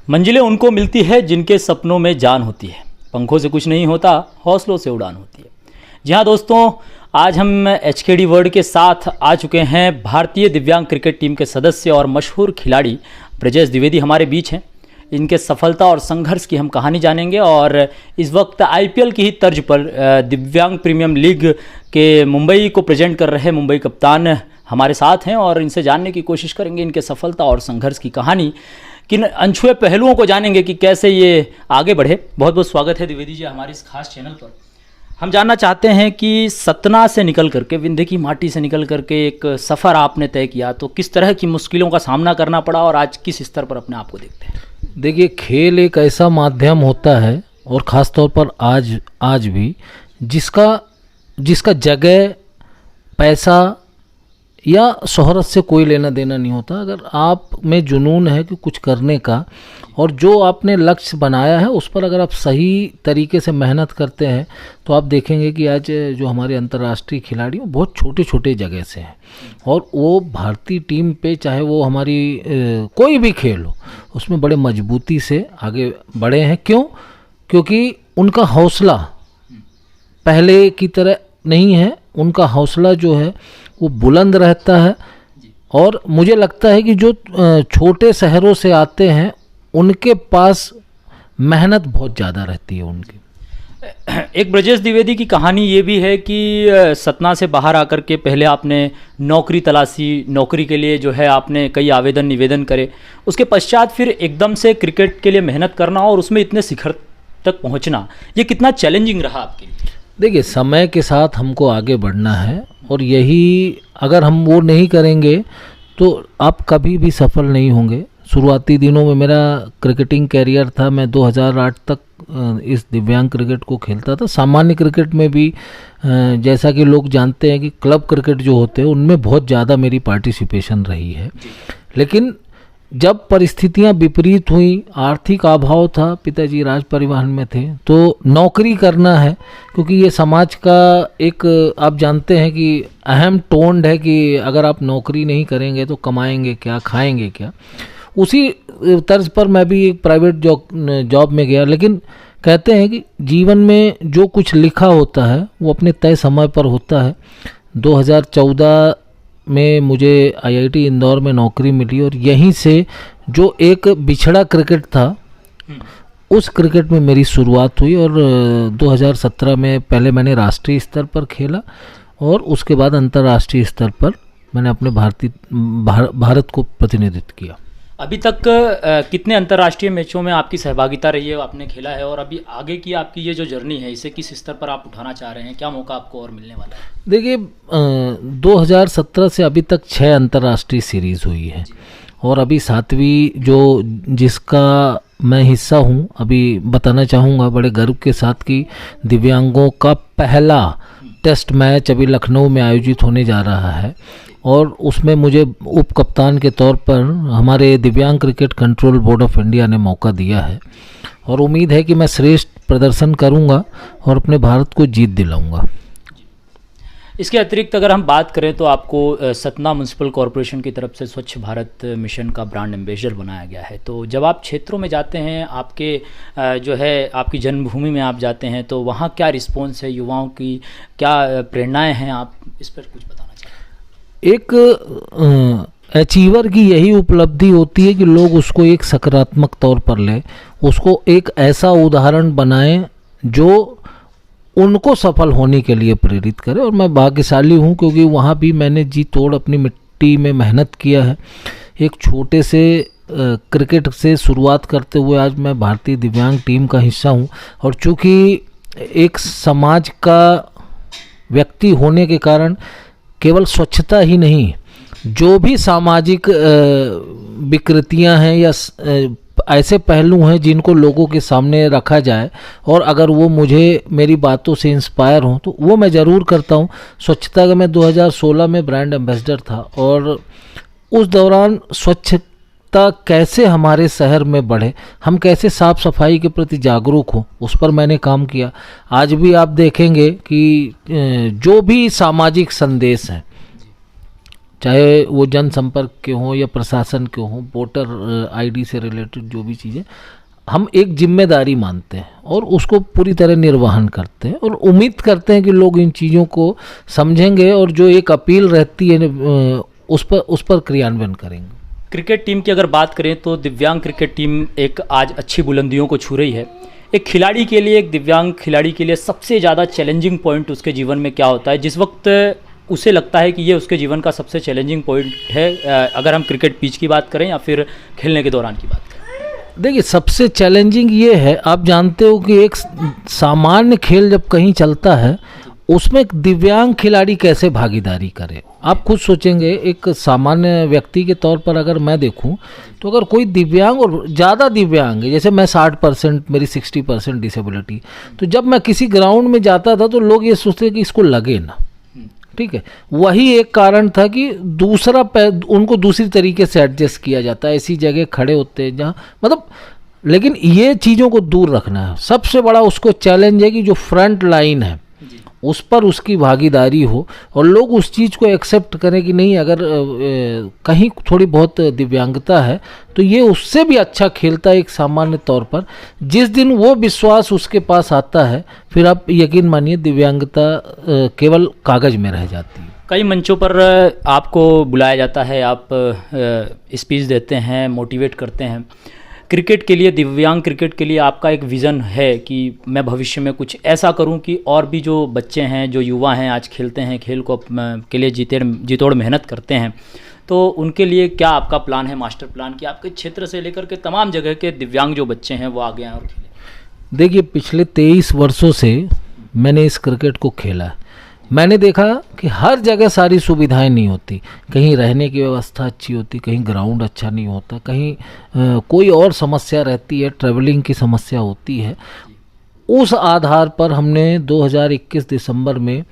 मंजिलें उनको मिलती है जिनके सपनों में जान होती है। पंखों से कुछ नहीं होता, हौसलों से उड़ान होती है। जी हाँ दोस्तों, आज हम HKD वर्ल्ड के साथ आ चुके हैं। भारतीय दिव्यांग क्रिकेट टीम के सदस्य और मशहूर खिलाड़ी ब्रजेश द्विवेदी हमारे बीच हैं। इनके सफलता और संघर्ष की हम कहानी जानेंगे और इस वक्त IPL की ही तर्ज पर दिव्यांग प्रीमियम लीग के मुंबई को प्रेजेंट कर रहे मुंबई कप्तान हमारे साथ हैं और इनसे जानने की कोशिश करेंगे इनके सफलता और संघर्ष की कहानी, किन अनछुए पहलुओं को जानेंगे कि कैसे ये आगे बढ़े। बहुत बहुत स्वागत है द्विवेदी जी हमारे इस खास चैनल पर। हम जानना चाहते हैं कि सतना से निकल करके, विंध्य की माटी से निकल करके एक सफ़र आपने तय किया, तो किस तरह की मुश्किलों का सामना करना पड़ा और आज किस स्तर पर अपने आप को देखते हैं? देखिए, खेल एक ऐसा माध्यम होता है और ख़ास तौर पर आज भी जिसका जगह, पैसा या शोहरत से कोई लेना देना नहीं होता। अगर आप में जुनून है कि कुछ करने का और जो आपने लक्ष्य बनाया है उस पर अगर आप सही तरीके से मेहनत करते हैं तो आप देखेंगे कि आज जो हमारे अंतर्राष्ट्रीय खिलाड़ी हैं बहुत छोटे छोटे जगह से हैं और वो भारतीय टीम पे, चाहे वो हमारी कोई भी खेल हो, उसमें बड़े मजबूती से आगे बढ़े हैं। क्यों? क्योंकि उनका हौसला पहले की तरह नहीं है। उनका हौसला जो है वो बुलंद रहता है और मुझे लगता है कि जो छोटे शहरों से आते हैं उनके पास मेहनत बहुत ज़्यादा रहती है उनकी। एक ब्रजेश द्विवेदी की कहानी ये भी है कि सतना से बाहर आकर के पहले आपने नौकरी तलाशी, नौकरी के लिए जो है आपने कई आवेदन निवेदन करे, उसके पश्चात फिर एकदम से क्रिकेट के लिए मेहनत करना और उसमें इतने शिखर तक पहुंचना, ये कितना चैलेंजिंग रहा आपके लिए? देखिए, समय के साथ हमको आगे बढ़ना है और यही अगर हम वो नहीं करेंगे तो आप कभी भी सफल नहीं होंगे। शुरुआती दिनों में मेरा क्रिकेटिंग कैरियर था, मैं 2008 तक इस दिव्यांग क्रिकेट को खेलता था। सामान्य क्रिकेट में भी जैसा कि लोग जानते हैं कि क्लब क्रिकेट जो होते हैं उनमें बहुत ज़्यादा मेरी पार्टिसिपेशन रही है। लेकिन जब परिस्थितियां विपरीत हुई, आर्थिक अभाव था, पिताजी राज परिवहन में थे, तो नौकरी करना है क्योंकि ये समाज का एक, आप जानते हैं कि अहम टोन है कि अगर आप नौकरी नहीं करेंगे तो कमाएंगे क्या, खाएंगे क्या। उसी तर्ज पर मैं भी एक प्राइवेट जॉब में गया। लेकिन कहते हैं कि जीवन में जो कुछ लिखा होता है वो अपने तय समय पर होता है। 2014 में मुझे IIT इंदौर में नौकरी मिली और यहीं से जो एक बिछड़ा क्रिकेट था उस क्रिकेट में मेरी शुरुआत हुई और 2017 में पहले मैंने राष्ट्रीय स्तर पर खेला और उसके बाद अंतर्राष्ट्रीय स्तर पर मैंने अपने भारत को प्रतिनिधित्व किया। अभी तक कितने अंतर्राष्ट्रीय मैचों में आपकी सहभागिता रही है, आपने खेला है, और अभी आगे की आपकी ये जो जर्नी है इसे किस स्तर पर आप उठाना चाह रहे हैं? क्या मौका आपको और मिलने वाला है? देखिए, 2017 से अभी तक 6 अंतर्राष्ट्रीय सीरीज़ हुई है और अभी 7वीं जिसका मैं हिस्सा हूँ। अभी बताना चाहूँगा बड़े गर्व के साथ कि दिव्यांगों का पहला टेस्ट मैच अभी लखनऊ में आयोजित होने जा रहा है और उसमें मुझे उप कप्तान के तौर पर हमारे दिव्यांग cricket control board of India ने मौका दिया है और उम्मीद है कि मैं श्रेष्ठ प्रदर्शन करूंगा और अपने भारत को जीत दिलाऊंगा। इसके अतिरिक्त अगर हम बात करें तो आपको सतना म्युनिसिपल कॉरपोरेशन की तरफ से स्वच्छ भारत मिशन का ब्रांड एम्बेसडर बनाया गया है। तो जब आप क्षेत्रों में जाते हैं, आपके जो है आपकी जन्मभूमि में आप जाते हैं, तो वहाँ क्या रिस्पॉन्स है, युवाओं की क्या प्रेरणाएँ हैं, आप इस पर कुछ बताना चाहिए? एक अचीवर की यही उपलब्धि होती है कि लोग उसको एक सकारात्मक तौर पर लें, उसको एक ऐसा उदाहरण बनाएं जो उनको सफल होने के लिए प्रेरित करे। और मैं भाग्यशाली हूँ क्योंकि वहाँ भी मैंने जी तोड़ अपनी मिट्टी में मेहनत किया है। एक छोटे से क्रिकेट से शुरुआत करते हुए आज मैं भारतीय दिव्यांग टीम का हिस्सा हूँ और चूँकि एक समाज का व्यक्ति होने के कारण केवल स्वच्छता ही नहीं, जो भी सामाजिक विकृतियां हैं या ऐसे पहलू हैं जिनको लोगों के सामने रखा जाए और अगर वो मुझे मेरी बातों से इंस्पायर हों तो वो मैं ज़रूर करता हूँ। स्वच्छता का मैं 2016 में ब्रांड एम्बेसडर था और उस दौरान स्वच्छता कैसे हमारे शहर में बढ़े, हम कैसे साफ़ सफाई के प्रति जागरूक हों, उस पर मैंने काम किया। आज भी आप देखेंगे कि जो भी सामाजिक संदेश हैं, चाहे वो जनसंपर्क के हों या प्रशासन के हों, वोटर आईडी से रिलेटेड जो भी चीज़ें, हम एक जिम्मेदारी मानते हैं और उसको पूरी तरह निर्वहन करते हैं और उम्मीद करते हैं कि लोग इन चीज़ों को समझेंगे और जो एक अपील रहती है उस पर क्रियान्वयन करेंगे। क्रिकेट टीम की अगर बात करें तो दिव्यांग क्रिकेट टीम एक आज अच्छी बुलंदियों को छू रही है। एक खिलाड़ी के लिए, एक दिव्यांग खिलाड़ी के लिए सबसे ज़्यादा चैलेंजिंग पॉइंट उसके जीवन में क्या होता है, जिस वक्त उसे लगता है कि ये उसके जीवन का सबसे चैलेंजिंग पॉइंट है, अगर हम क्रिकेट पिच की बात करें या फिर खेलने के दौरान की बात करें? देखिए, सबसे चैलेंजिंग ये है, आप जानते हो कि एक सामान्य खेल जब कहीं चलता है उसमें एक दिव्यांग खिलाड़ी कैसे भागीदारी करे। आप खुद सोचेंगे, एक सामान्य व्यक्ति के तौर पर अगर मैं देखूं तो अगर कोई दिव्यांग और ज़्यादा दिव्यांग है, जैसे मैं 60%, मेरी 60% डिसेबिलिटी, तो जब मैं किसी ग्राउंड में जाता था तो लोग ये सोचते कि इसको लगे ना, ठीक है। वही एक कारण था कि दूसरा पैर उनको दूसरी तरीके से एडजस्ट किया जाता है, ऐसी जगह खड़े होते हैं जहाँ मतलब, लेकिन ये चीज़ों को दूर रखना है। सबसे बड़ा उसको चैलेंज है कि जो फ्रंट लाइन है उस पर उसकी भागीदारी हो और लोग उस चीज़ को एक्सेप्ट करें कि नहीं, अगर कहीं थोड़ी बहुत दिव्यांगता है तो ये उससे भी अच्छा खेलता है एक सामान्य तौर पर। जिस दिन वो विश्वास उसके पास आता है, फिर आप यकीन मानिए दिव्यांगता केवल कागज़ में रह जाती है। कई मंचों पर आपको बुलाया जाता है, आप स्पीच देते हैं, मोटिवेट करते हैं। क्रिकेट के लिए, दिव्यांग क्रिकेट के लिए आपका एक विज़न है कि मैं भविष्य में कुछ ऐसा करूं कि और भी जो बच्चे हैं, जो युवा हैं, आज खेलते हैं, खेल को के लिए जीतोड़ मेहनत करते हैं, तो उनके लिए क्या आपका प्लान है, मास्टर प्लान, कि आपके क्षेत्र से लेकर के तमाम जगह के दिव्यांग जो बच्चे हैं वो आगे आएँ और खेलें? देखिए, पिछले 23 वर्षों से मैंने इस क्रिकेट को खेला है। मैंने देखा कि हर जगह सारी सुविधाएं नहीं होती, कहीं रहने की व्यवस्था अच्छी होती, कहीं ग्राउंड अच्छा नहीं होता, कहीं कोई और समस्या रहती है, ट्रैवलिंग की समस्या होती है। उस आधार पर हमने 2021 दिसंबर में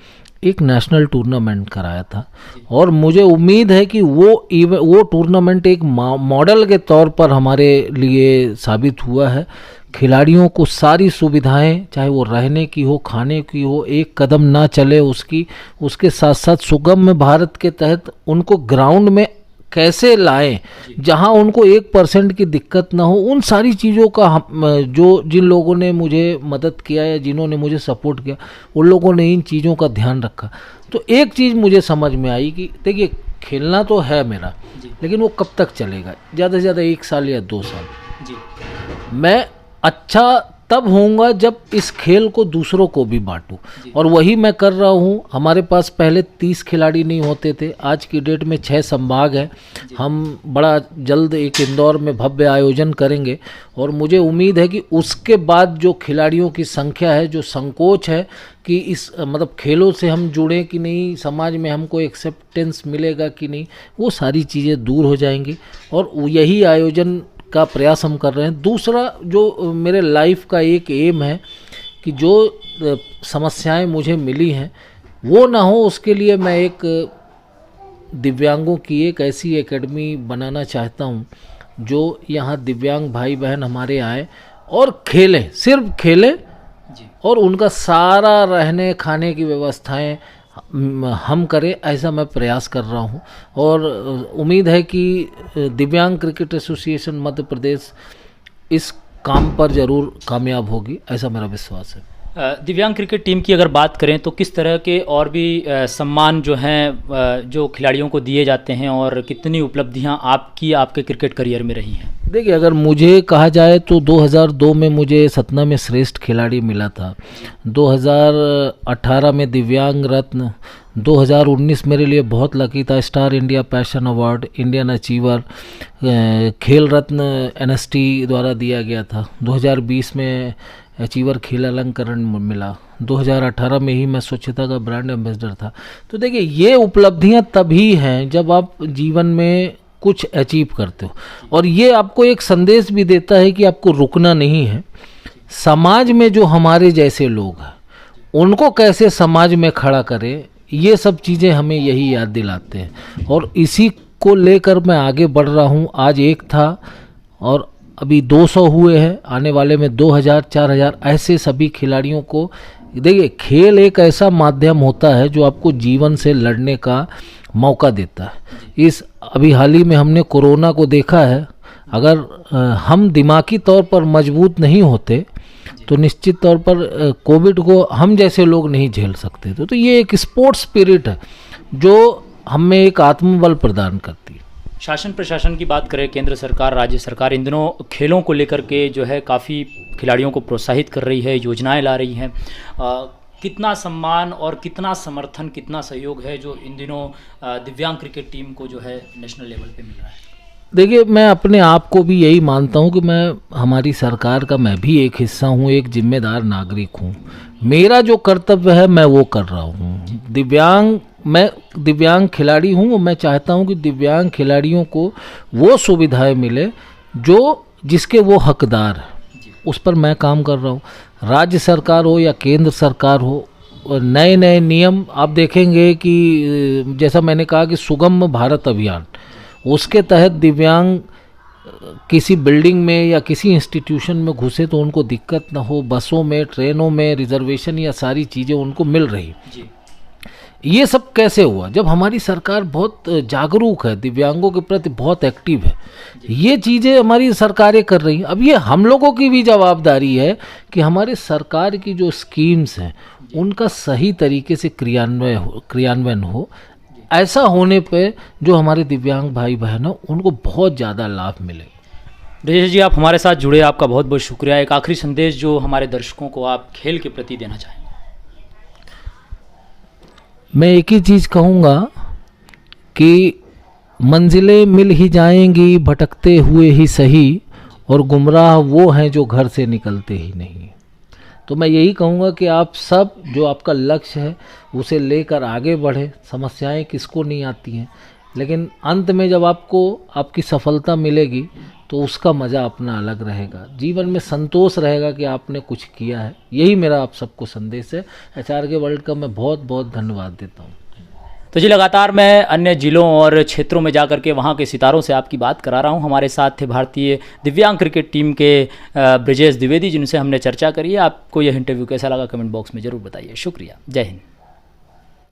एक नेशनल टूर्नामेंट कराया था और मुझे उम्मीद है कि वो टूर्नामेंट एक मॉडल के तौर पर हमारे लिए साबित हुआ है। खिलाड़ियों को सारी सुविधाएं, चाहे वो रहने की हो, खाने की हो, एक कदम ना चले उसके साथ साथ सुगम्य भारत के तहत उनको ग्राउंड में कैसे लाएं जहां उनको 1% की दिक्कत ना हो। उन सारी चीज़ों का जिन लोगों ने मुझे मदद किया या जिन्होंने मुझे सपोर्ट किया, उन लोगों ने इन चीज़ों का ध्यान रखा। तो एक चीज़ मुझे समझ में आई कि देखिए, खेलना तो है मेरा, लेकिन वो कब तक चलेगा? ज़्यादा से ज़्यादा 1 साल या 2 साल। जी। मैं अच्छा तब होऊंगा जब इस खेल को दूसरों को भी बांटूं, और वही मैं कर रहा हूं। हमारे पास पहले 30 खिलाड़ी नहीं होते थे, आज की डेट में 6 संभाग हैं। हम बड़ा जल्द एक इंदौर में भव्य आयोजन करेंगे और मुझे उम्मीद है कि उसके बाद जो खिलाड़ियों की संख्या है, जो संकोच है कि इस मतलब खेलों से हम जुड़े कि नहीं, समाज में हमको एक्सेप्टेंस मिलेगा कि नहीं, वो सारी चीज़ें दूर हो जाएंगी और यही आयोजन का प्रयास हम कर रहे हैं। दूसरा जो मेरे लाइफ का एक एम है कि जो समस्याएं मुझे मिली हैं वो ना हो, उसके लिए मैं एक दिव्यांगों की एक ऐसी एकेडमी बनाना चाहता हूं जो यहाँ दिव्यांग भाई बहन हमारे आए और खेलें, सिर्फ खेलें और उनका सारा रहने खाने की व्यवस्थाएं हम करें, ऐसा मैं प्रयास कर रहा हूं। और उम्मीद है कि दिव्यांग क्रिकेट एसोसिएशन मध्य प्रदेश इस काम पर ज़रूर कामयाब होगी, ऐसा मेरा विश्वास है। दिव्यांग क्रिकेट टीम की अगर बात करें तो किस तरह के और भी सम्मान जो हैं जो खिलाड़ियों को दिए जाते हैं और कितनी उपलब्धियां आपके क्रिकेट करियर में रही हैं? देखिए, अगर मुझे कहा जाए तो 2002 में मुझे सतना में श्रेष्ठ खिलाड़ी मिला था, 2018 में दिव्यांग रत्न, 2019 मेरे लिए बहुत लकी था, star India passion award, Indian achiever, खेल रत्न NST द्वारा दिया गया था, 2020 में अचीवर खेल अलंकरण मिला, 2018 में ही मैं स्वच्छता का ब्रांड एम्बेसडर था। तो देखिए, ये उपलब्धियां तभी हैं जब आप जीवन में कुछ अचीव करते हो, और ये आपको एक संदेश भी देता है कि आपको रुकना नहीं है। समाज में जो हमारे जैसे लोग हैं उनको कैसे समाज में खड़ा करें, ये सब चीज़ें हमें यही याद दिलाते हैं और इसी को लेकर मैं आगे बढ़ रहा हूँ। आज एक था और अभी 200 हुए हैं, आने वाले में 2000 4000 ऐसे सभी खिलाड़ियों को। देखिए, खेल एक ऐसा माध्यम होता है जो आपको जीवन से लड़ने का मौका देता है। इस अभी हाल ही में हमने कोरोना को देखा है, अगर हम दिमागी तौर पर मजबूत नहीं होते तो निश्चित तौर पर कोविड को हम जैसे लोग नहीं झेल सकते थे। तो ये एक स्पोर्ट्स स्पिरिट है जो हमें एक आत्मबल प्रदान करती है। शासन प्रशासन की बात करें, केंद्र सरकार, राज्य सरकार इन दिनों खेलों को लेकर के जो है काफ़ी खिलाड़ियों को प्रोत्साहित कर रही है, योजनाएं ला रही हैं। कितना सम्मान और कितना समर्थन, कितना सहयोग है जो इन दिनों दिव्यांग क्रिकेट टीम को जो है नेशनल लेवल पे मिल रहा है? देखिए, मैं अपने आप को भी यही मानता हूँ कि मैं हमारी सरकार का मैं भी एक हिस्सा हूँ, एक जिम्मेदार नागरिक हूँ। मेरा जो कर्तव्य है मैं वो कर रहा हूँ। मैं दिव्यांग खिलाड़ी हूँ, मैं चाहता हूँ कि दिव्यांग खिलाड़ियों को वो सुविधाएं मिले जिसके वो हकदार हैं, उस पर मैं काम कर रहा हूँ। राज्य सरकार हो या केंद्र सरकार हो, नए नए नियम आप देखेंगे कि जैसा मैंने कहा कि सुगम भारत अभियान, उसके तहत दिव्यांग किसी बिल्डिंग में या किसी इंस्टीट्यूशन में घुसे तो उनको दिक्कत ना हो, बसों में, ट्रेनों में रिजर्वेशन या सारी चीज़ें उनको मिल रही। ये सब कैसे हुआ? जब हमारी सरकार बहुत जागरूक है, दिव्यांगों के प्रति बहुत एक्टिव है, ये चीज़ें हमारी सरकारें कर रही हैं। अब ये हम लोगों की भी जवाबदारी है कि हमारे सरकार की जो स्कीम्स हैं उनका सही तरीके से क्रियान्वयन हो। ऐसा होने पे जो हमारे दिव्यांग भाई बहन हैं उनको बहुत ज़्यादा लाभ मिले। ब्रजेश जी, आप हमारे साथ जुड़े, आपका बहुत बहुत शुक्रिया। एक आखिरी संदेश जो हमारे दर्शकों को आप खेल के प्रति देना चाहेंगे? मैं एक ही चीज़ कहूँगा कि मंजिलें मिल ही जाएंगी भटकते हुए ही सही, और गुमराह वो हैं जो घर से निकलते ही नहीं। तो मैं यही कहूँगा कि आप सब जो आपका लक्ष्य है उसे लेकर आगे बढ़े। समस्याएं किसको नहीं आती हैं, लेकिन अंत में जब आपको आपकी सफलता मिलेगी तो उसका मज़ा अपना अलग रहेगा। जीवन में संतोष रहेगा कि आपने कुछ किया है। यही मेरा आप सबको संदेश है। HRK वर्ल्ड का मैं बहुत बहुत धन्यवाद देता हूँ। तो जी, लगातार मैं अन्य जिलों और क्षेत्रों में जाकर के वहाँ के सितारों से आपकी बात करा रहा हूँ। हमारे साथ थे भारतीय दिव्यांग क्रिकेट टीम के ब्रजेश द्विवेदी, जिनसे हमने चर्चा करी है। आपको यह इंटरव्यू कैसा लगा कमेंट बॉक्स में ज़रूर बताइए। शुक्रिया, जय हिंद।